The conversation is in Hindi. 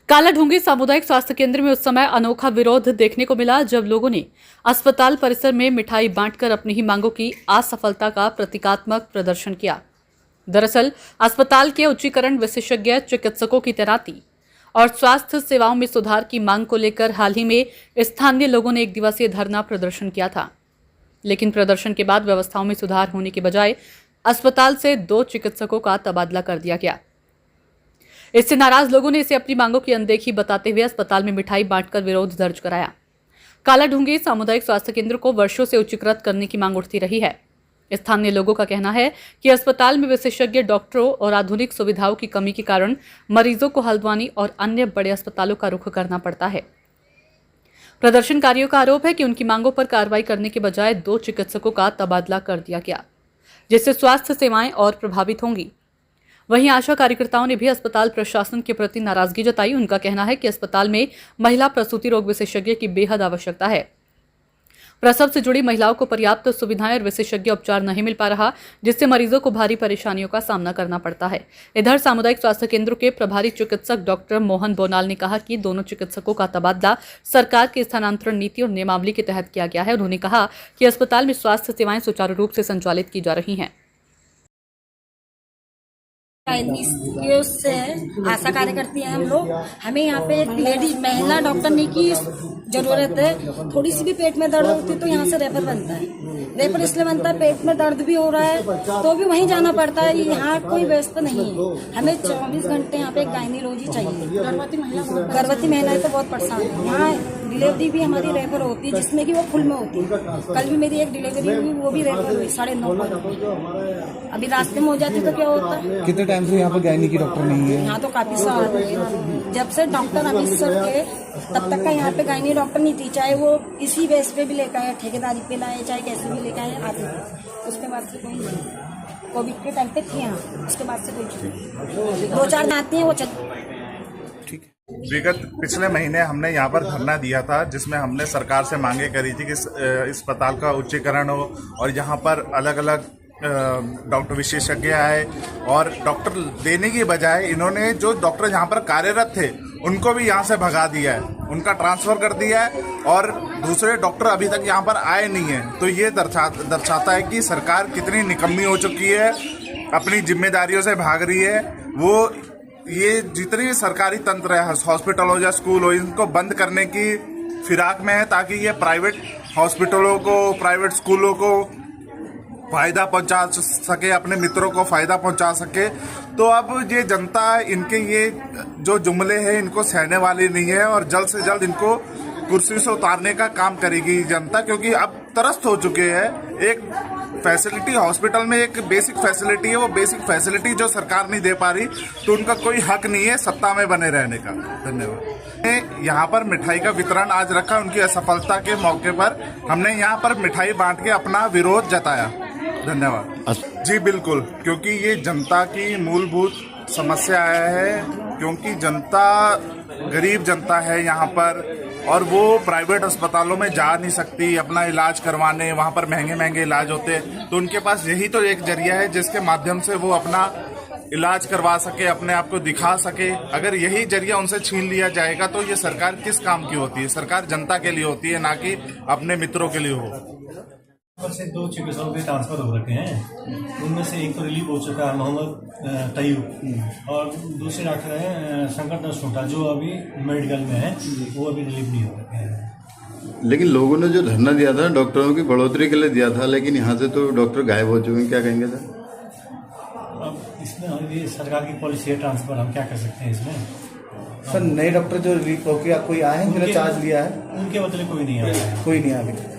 कालाढूंगी सामुदायिक स्वास्थ्य केंद्र में उस समय अनोखा विरोध देखने को मिला जब लोगों ने अस्पताल परिसर में मिठाई बांटकर अपनी ही मांगों की असफलता का प्रतीकात्मक प्रदर्शन किया। दरअसल अस्पताल के उच्चीकरण, विशेषज्ञ चिकित्सकों की तैनाती और स्वास्थ्य सेवाओं में सुधार की मांग को लेकर हाल ही में स्थानीय लोगों ने एक दिवसीय धरना प्रदर्शन किया था। लेकिन प्रदर्शन के बाद व्यवस्थाओं में सुधार होने के बजाय अस्पताल से 2 चिकित्सकों का तबादला कर दिया गया। इससे नाराज लोगों ने इसे अपनी मांगों की अनदेखी बताते हुए अस्पताल में मिठाई बांटकर विरोध दर्ज कराया। कालाढूंगी सामुदायिक स्वास्थ्य केंद्र को वर्षों से उच्चीकृत करने की मांग उठती रही है। स्थानीय लोगों का कहना है कि अस्पताल में विशेषज्ञ डॉक्टरों और आधुनिक सुविधाओं की कमी के कारण मरीजों को हल्द्वानी और अन्य बड़े अस्पतालों का रुख करना पड़ता है। प्रदर्शनकारियों का आरोप है कि उनकी मांगों पर कार्रवाई करने के बजाय 2 चिकित्सकों का तबादला कर दिया गया, जिससे स्वास्थ्य सेवाएं और प्रभावित होंगी। वहीं आशा कार्यकर्ताओं ने भी अस्पताल प्रशासन के प्रति नाराजगी जताई। उनका कहना है कि अस्पताल में महिला प्रसूति रोग विशेषज्ञ की बेहद आवश्यकता है। प्रसव से जुड़ी महिलाओं को पर्याप्त सुविधाएं और विशेषज्ञ उपचार नहीं मिल पा रहा, जिससे मरीजों को भारी परेशानियों का सामना करना पड़ता है। इधर सामुदायिक स्वास्थ्य केंद्र के प्रभारी चिकित्सक डॉक्टर मोहन बोनाल ने कहा कि दोनों चिकित्सकों का तबादला सरकार की स्थानांतरण नीति और नियमावली के तहत किया गया है। उन्होंने कहा कि अस्पताल में स्वास्थ्य सेवाएं सुचारू रूप से संचालित की जा रही हैं। उससे आशा कार्यकर्ती हैं हम लोग। हमें यहाँ पे एक लेडीज महिला डॉक्टर की जरूरत है। थोड़ी सी भी पेट में दर्द होती है तो यहाँ से रेफर बनता है। रेफर इसलिए बनता है, पेट में दर्द भी हो रहा है तो भी वहीं जाना पड़ता है। यहाँ कोई व्यवस्था नहीं है। हमें 24 घंटे यहाँ पे गायनीकोलॉजी चाहिए। गर्भवती महिलाएं तो बहुत परेशान है। यहाँ डिलीवरी भी हमारी रेफर होती है, जिसमें कि वो फुल में होती है। कल भी मेरी एक डिलीवरी हुई, वो भी रेफर हुई 9:30। अभी रास्ते में हो जाती तो क्या होता है। कितने टाइम से यहाँ पर गायनी की डॉक्टर नहीं है? यहाँ तो काफी साल हो गए। जब से डॉक्टर अमृतसर के तब तक का यहाँ पे गायनी डॉक्टर नहीं थी। चाहे वो इसी बेस पे भी लेकर आए, ठेकेदारी पे लाए, चाहे कैसे भी लेकर आए, आते थे। उसके बाद से कोई नहीं। कोविड के टाइम पे थी यहाँ, उसके बाद से कोई 2-4 आते हैं वो विगत पिछले महीने हमने यहाँ पर धरना दिया था, जिसमें हमने सरकार से मांगे करी थी कि इस अस्पताल का उच्चीकरण हो और यहाँ पर अलग अलग डॉक्टर विशेषज्ञ आए। और डॉक्टर देने की बजाय इन्होंने जो डॉक्टर यहाँ पर कार्यरत थे उनको भी यहाँ से भगा दिया है, उनका ट्रांसफर कर दिया है और दूसरे डॉक्टर अभी तक यहाँ पर आए नहीं हैं। तो ये दर्शाता है कि सरकार कितनी निकम्मी हो चुकी है, अपनी जिम्मेदारियों से भाग रही है। वो ये जितनी भी सरकारी तंत्र है, हॉस्पिटल हो या स्कूल हो, इनको बंद करने की फिराक में है ताकि ये प्राइवेट हॉस्पिटलों को, प्राइवेट स्कूलों को फायदा पहुंचा सके, अपने मित्रों को फायदा पहुंचा सके। तो अब ये जनता इनके ये जो जुमले हैं इनको सहने वाली नहीं है और जल्द से जल्द इनको कुर्सी से उतारने का काम करेगी जनता, क्योंकि अब त्रस्त हो चुके हैं। एक फैसिलिटी हॉस्पिटल में एक बेसिक फैसिलिटी है, वो बेसिक फैसिलिटी जो सरकार नहीं दे पा रही, तो उनका कोई हक नहीं है सत्ता में बने रहने का। धन्यवाद। यहाँ पर मिठाई का वितरण आज रखा, उनकी असफलता के मौके पर हमने यहाँ पर मिठाई बांट के अपना विरोध जताया। धन्यवाद। जी बिल्कुल, क्योंकि ये जनता की मूलभूत समस्या है, क्योंकि जनता गरीब जनता है यहाँ पर और वो प्राइवेट अस्पतालों में जा नहीं सकती अपना इलाज करवाने, वहाँ पर महंगे महंगे इलाज होते हैं। तो उनके पास यही तो एक जरिया है जिसके माध्यम से वो अपना इलाज करवा सके, अपने आप को दिखा सके। अगर यही जरिया उनसे छीन लिया जाएगा तो ये सरकार किस काम की होती है? सरकार जनता के लिए होती है, ना कि अपने मित्रों के लिए हो। से 2 चिकित्सकों के ट्रांसफर हो रखे हैं। उनमें से एक तो रिलीव हो चुका है, मोहम्मद तैयब, और दूसरे डॉक्टर हैं शंकर दास छोटा, जो अभी मेडिकल में है, वो अभी रिलीव नहीं हो रखे हैं। लेकिन लोगों ने जो धरना दिया था डॉक्टरों की बढ़ोतरी के लिए दिया था, लेकिन यहाँ से तो डॉक्टर गायब हो चुके हैं, क्या कहेंगे सर? अब इसमें ये सरकार की पॉलिसी है ट्रांसफर, हम क्या कर सकते हैं इसमें? सर नए डॉक्टर जो रिलीव हो गया, कोई आए हैं जिन्होंने चार्ज लिया है? उनके बदले कोई नहीं आया है। कोई नहीं आया।